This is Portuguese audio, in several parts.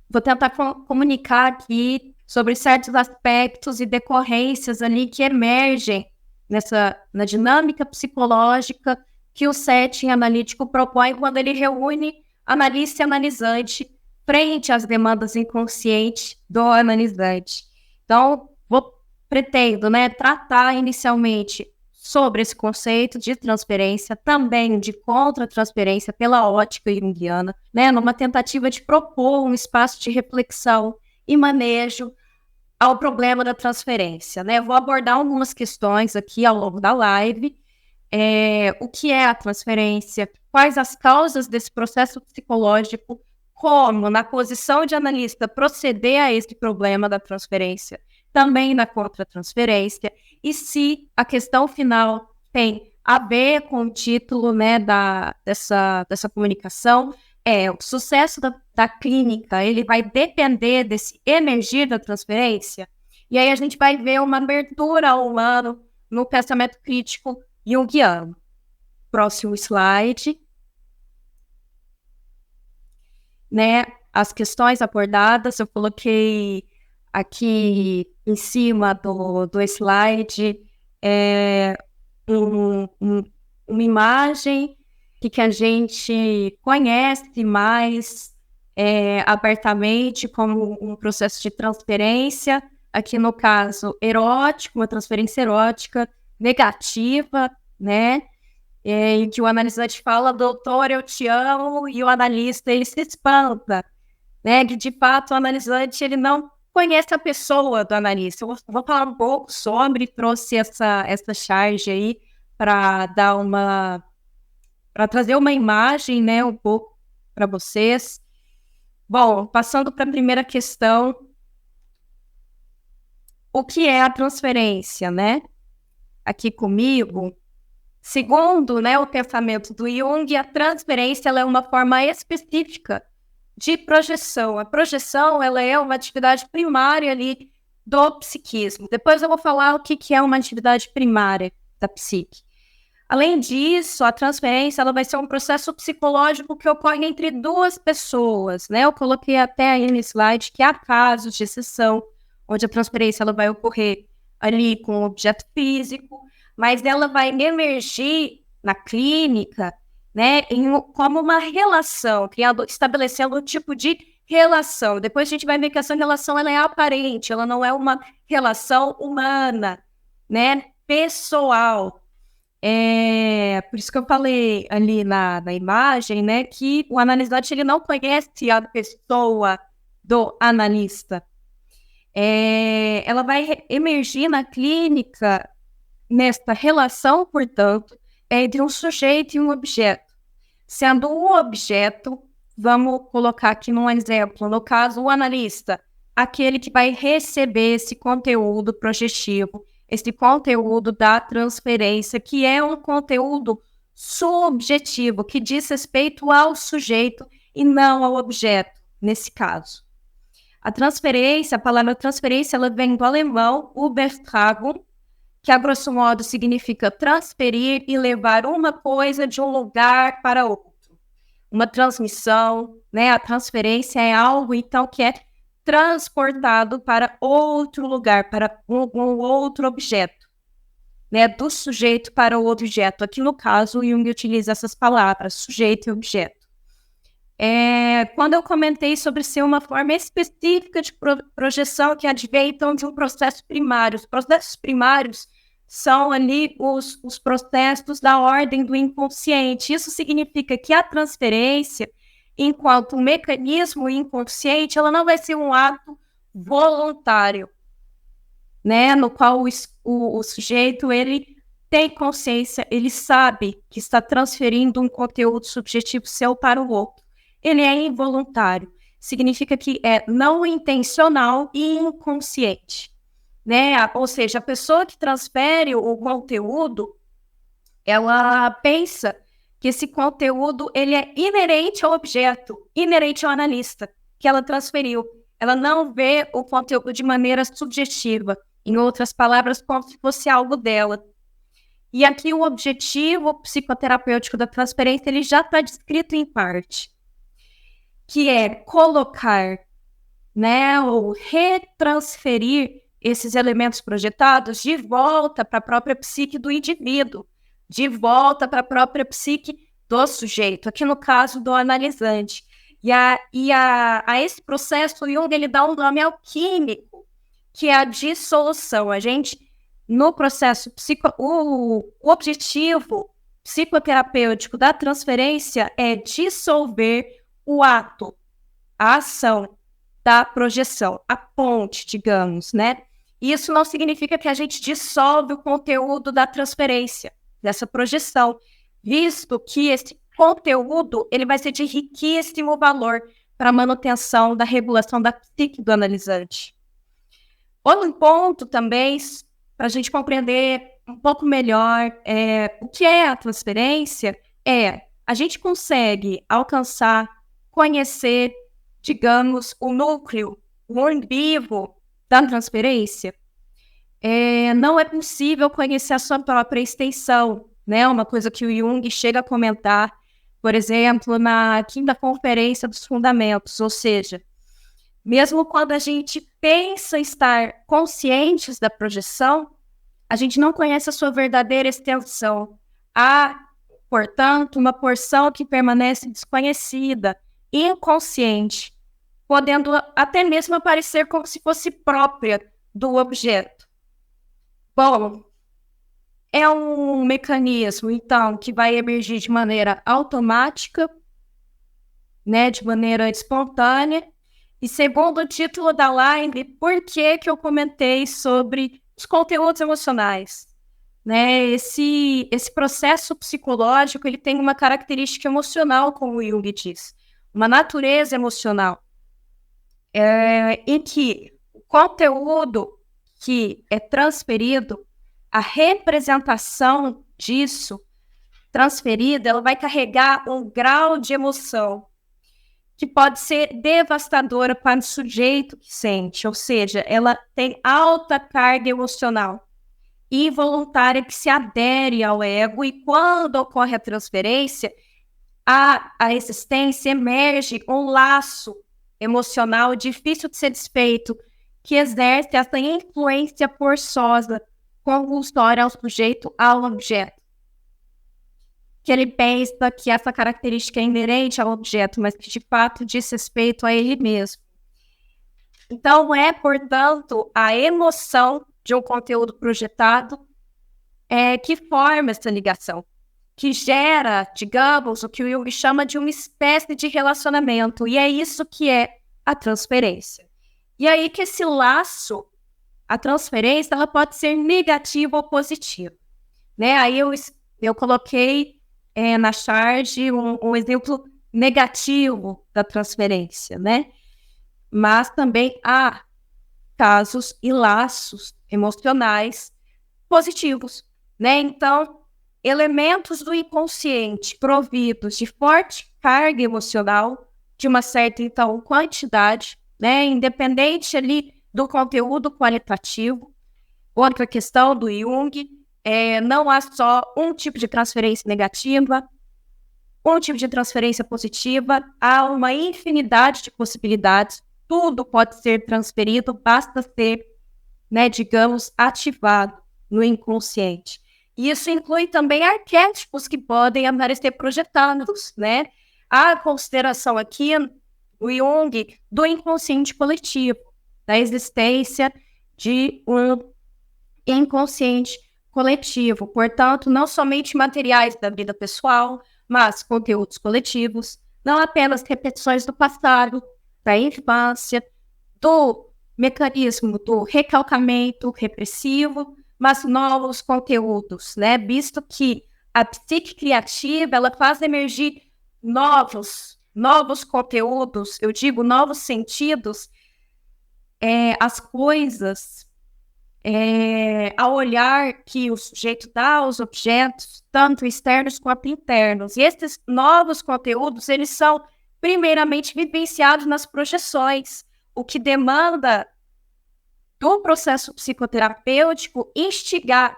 Vou tentar comunicar aqui sobre certos aspectos e decorrências ali que emergem na dinâmica psicológica que o setting analítico propõe quando ele reúne analista e analisante frente às demandas inconscientes do analisante. Então, pretendo, tratar inicialmente sobre esse conceito de transferência, também de contra-transferência pela ótica junguiana, numa tentativa de propor um espaço de reflexão e manejo ao problema da transferência. Vou abordar algumas questões aqui ao longo da live. O que é a transferência? Quais as causas desse processo psicológico? Como, na posição de analista, proceder a esse problema da transferência? Também na contra-transferência, e se a questão final tem a ver com o título dessa comunicação, o sucesso da clínica, ele vai depender desse emergir da transferência, e aí a gente vai ver uma abertura ao humano no pensamento crítico junguiano. Próximo slide. As questões abordadas, eu coloquei aqui em cima do slide uma imagem que a gente conhece mais abertamente como um processo de transferência, aqui no caso erótico, uma transferência erótica negativa, em que o analisante fala, doutor, eu te amo, e o analista, ele se espanta, que de fato o analisante, ele não conhece a pessoa do analista. Eu vou falar um pouco sobre, trouxe essa charge aí para trazer uma imagem, um pouco para vocês. Bom, passando para a primeira questão, o que é a transferência, Aqui comigo, segundo, o pensamento do Jung, a transferência ela é uma forma específica de projeção. A projeção ela é uma atividade primária ali do psiquismo. Depois eu vou falar o que é uma atividade primária da psique. Além disso, a transferência ela vai ser um processo psicológico que ocorre entre duas pessoas. Eu coloquei até aí no slide que há casos de exceção, onde a transferência ela vai ocorrer ali com um objeto físico, mas ela vai emergir na clínica, como uma relação, estabelecendo um tipo de relação. Depois a gente vai ver que essa relação ela é aparente, ela não é uma relação humana, pessoal. Por isso que eu falei ali na imagem, que o analisante ele não conhece a pessoa do analista. Ela vai emergir na clínica nesta relação, portanto, entre um sujeito e um objeto. Sendo o objeto, vamos colocar aqui num exemplo, no caso, o analista, aquele que vai receber esse conteúdo projetivo, esse conteúdo da transferência, que é um conteúdo subjetivo, que diz respeito ao sujeito e não ao objeto, nesse caso. A palavra transferência, ela vem do alemão Übertragung, que a grosso modo significa transferir e levar uma coisa de um lugar para outro. Uma transmissão, a transferência é algo, então, que é transportado para outro lugar, para um outro objeto, do sujeito para o objeto. Aqui, no caso, o Jung utiliza essas palavras, sujeito e objeto. Quando eu comentei sobre ser uma forma específica de projeção que advém, então, de um processo primário. Os processos primários são ali os processos da ordem do inconsciente. Isso significa que a transferência, enquanto um mecanismo inconsciente, ela não vai ser um ato voluntário, no qual o sujeito ele tem consciência, ele sabe que está transferindo um conteúdo subjetivo seu para o outro. Ele é involuntário, significa que é não intencional e inconsciente. Ou seja, a pessoa que transfere o conteúdo, ela pensa que esse conteúdo ele é inerente ao objeto, inerente ao analista que ela transferiu. Ela não vê o conteúdo de maneira subjetiva, em outras palavras, como se fosse algo dela. E aqui o objetivo psicoterapêutico da transferência ele já está descrito em parte, que é colocar, né, ou retransferir esses elementos projetados de volta para a própria psique do indivíduo, de volta para a própria psique do sujeito, aqui no caso do analisante. A esse processo, o Jung ele dá um nome alquímico, que é a dissolução. A gente, no processo o objetivo psicoterapêutico da transferência é dissolver o ato, a ação da projeção, a ponte, digamos, né? Isso não significa que a gente dissolve o conteúdo da transferência, dessa projeção, visto que esse conteúdo ele vai ser de riquíssimo valor para a manutenção da regulação da psique do analisante. Outro ponto também, para a gente compreender um pouco melhor o que é a transferência, a gente consegue alcançar, conhecer, digamos, o núcleo, o umbigo da transferência. Não é possível conhecer a sua própria extensão, né? Uma coisa que o Jung chega a comentar, por exemplo, na 5ª Conferência dos Fundamentos, ou seja, mesmo quando a gente pensa estar conscientes da projeção, a gente não conhece a sua verdadeira extensão. Há, portanto, uma porção que permanece desconhecida, inconsciente, podendo até mesmo aparecer como se fosse própria do objeto. Bom, é um mecanismo, então, que vai emergir de maneira automática, né, de maneira espontânea. E segundo o título da live, por que eu comentei sobre os conteúdos emocionais? Né? Esse processo psicológico ele tem uma característica emocional, como o Jung diz, uma natureza emocional, em que o conteúdo que é transferido, a representação disso transferida, ela vai carregar um grau de emoção que pode ser devastadora para o sujeito que sente, ou seja, ela tem alta carga emocional involuntária que se adere ao ego, e quando ocorre a transferência, a existência emerge um laço emocional difícil de ser desfeito, que exerce essa influência forçosa, compulsória ao sujeito, ao objeto. Que ele pensa que essa característica é inerente ao objeto, mas que de fato diz respeito a ele mesmo. Então, portanto, a emoção de um conteúdo projetado que forma essa ligação, que gera, digamos, o que o Jung chama de uma espécie de relacionamento, e é isso que é a transferência. E aí que esse laço, a transferência, ela pode ser negativa ou positiva. Né? Aí eu coloquei na charge um exemplo negativo da transferência, né? Mas também há casos e laços emocionais positivos, né? Então, elementos do inconsciente providos de forte carga emocional, de uma certa, então, quantidade, né? Independente ali do conteúdo qualitativo. Outra questão do Jung, não há só um tipo de transferência negativa, um tipo de transferência positiva, há uma infinidade de possibilidades, tudo pode ser transferido, basta ser, né, digamos, ativado no inconsciente. E isso inclui também arquétipos que podem aparecer projetados, né? Há consideração aqui, o Jung, do inconsciente coletivo, da existência de um inconsciente coletivo, portanto, não somente materiais da vida pessoal, mas conteúdos coletivos, não apenas repetições do passado, da infância, do mecanismo do recalcamento repressivo, mas novos conteúdos, né? Visto que a psique criativa, ela faz emergir novos conteúdos, eu digo novos sentidos, as coisas, ao olhar que o sujeito dá aos objetos, tanto externos quanto internos. E esses novos conteúdos, eles são primeiramente vivenciados nas projeções, o que demanda do processo psicoterapêutico instigar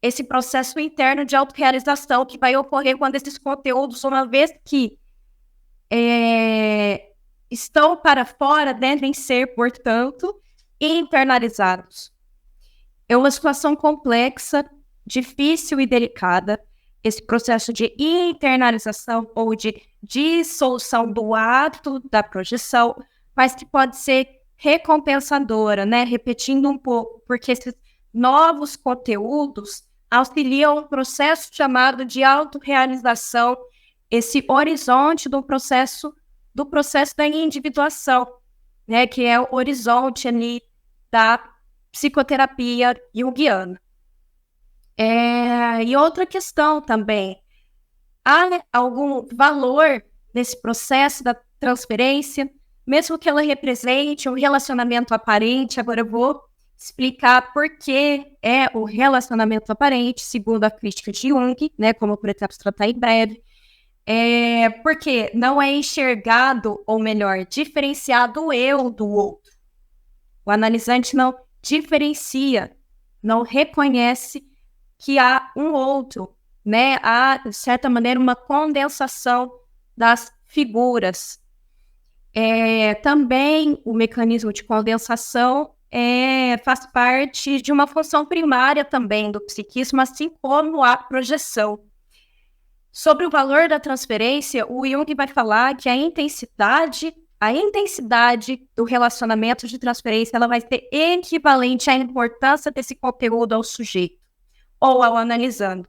esse processo interno de autorrealização que vai ocorrer quando esses conteúdos, uma vez que estão para fora, devem ser, portanto, internalizados. É uma situação complexa, difícil e delicada, esse processo de internalização ou de dissolução do ato da projeção, mas que pode ser recompensadora, né? Repetindo um pouco, porque esses novos conteúdos auxiliam um processo chamado de autorrealização, esse horizonte do processo da individuação, né? Que é o horizonte ali da psicoterapia junguiana. E outra questão também, há algum valor nesse processo da transferência, mesmo que ela represente um relacionamento aparente. Agora eu vou explicar por que é o relacionamento aparente, segundo a crítica de Jung, né, como por exemplo tratar em breve, porque não é enxergado, ou melhor, diferenciado o eu do outro. O analisante não diferencia, não reconhece que há um outro, né? Há, de certa maneira, uma condensação das figuras. Também o mecanismo de condensação faz parte de uma função primária também do psiquismo, assim como a projeção. Sobre o valor da transferência, o Jung vai falar que a intensidade do relacionamento de transferência ela vai ser equivalente à importância desse conteúdo ao sujeito ou ao analisando.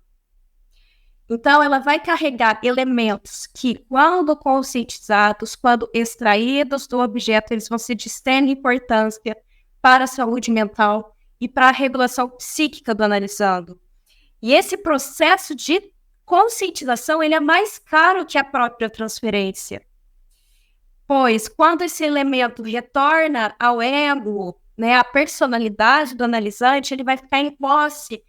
Então, ela vai carregar elementos que, quando conscientizados, quando extraídos do objeto, eles vão ser de extrema importância para a saúde mental e para a regulação psíquica do analisando. E esse processo de conscientização, ele é mais caro que a própria transferência. Pois, quando esse elemento retorna ao ego, né, à personalidade do analisante, ele vai ficar em posse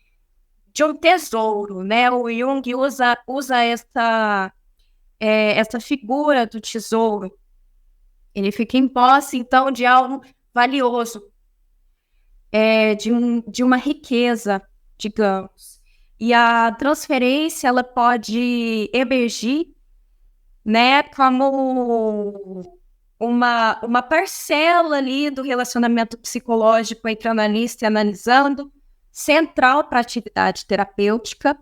de um tesouro, né? O Jung usa essa figura do tesouro. Ele fica em posse, então, de algo valioso, de uma riqueza, digamos. E a transferência, ela pode emergir, né, como uma parcela ali do relacionamento psicológico entre analista e analisando, central para a atividade terapêutica,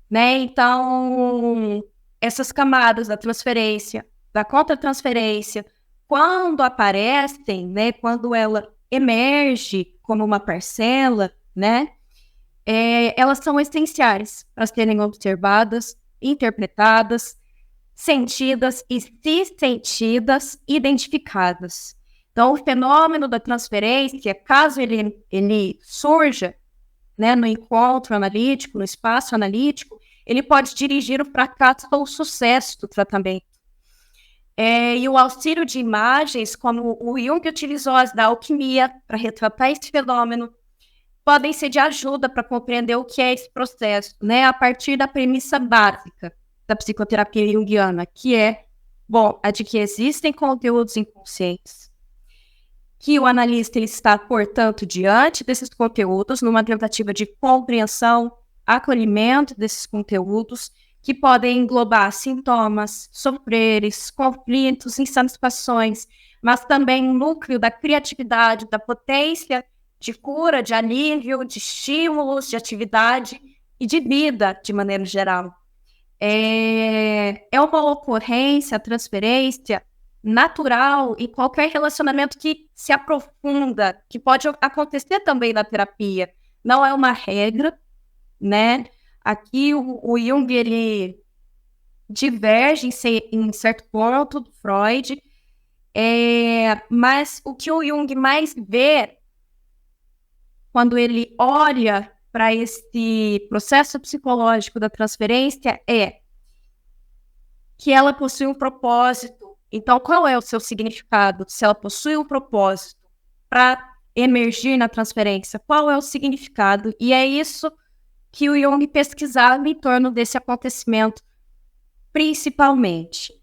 né? Então, essas camadas da transferência, da contra-transferência, quando aparecem, né? Quando ela emerge como uma parcela, né? Elas são essenciais para serem observadas, interpretadas, sentidas e, se sentidas, identificadas. Então, o fenômeno da transferência, caso ele surja, né, no encontro analítico, no espaço analítico, ele pode dirigir o fracasso ou o sucesso do tratamento. E o auxílio de imagens, como o Jung utilizou as da alquimia para retratar esse fenômeno, podem ser de ajuda para compreender o que é esse processo, né, a partir da premissa básica da psicoterapia junguiana, que é, a de que existem conteúdos inconscientes, que o analista ele está, portanto, diante desses conteúdos, numa tentativa de compreensão, acolhimento desses conteúdos, que podem englobar sintomas, sofreres, conflitos, insatisfações, mas também o núcleo da criatividade, da potência de cura, de alívio, de estímulos, de atividade e de vida, de maneira geral. É uma ocorrência, transferência natural em qualquer relacionamento que se aprofunda, que pode acontecer também na terapia. Não é uma regra, né? Aqui o Jung, ele diverge em certo ponto do Freud, mas o que o Jung mais vê quando ele olha para esse processo psicológico da transferência é que ela possui um propósito. Então, qual é o seu significado? Se ela possui um propósito para emergir na transferência, qual é o significado? E é isso que o Jung pesquisava em torno desse acontecimento, principalmente.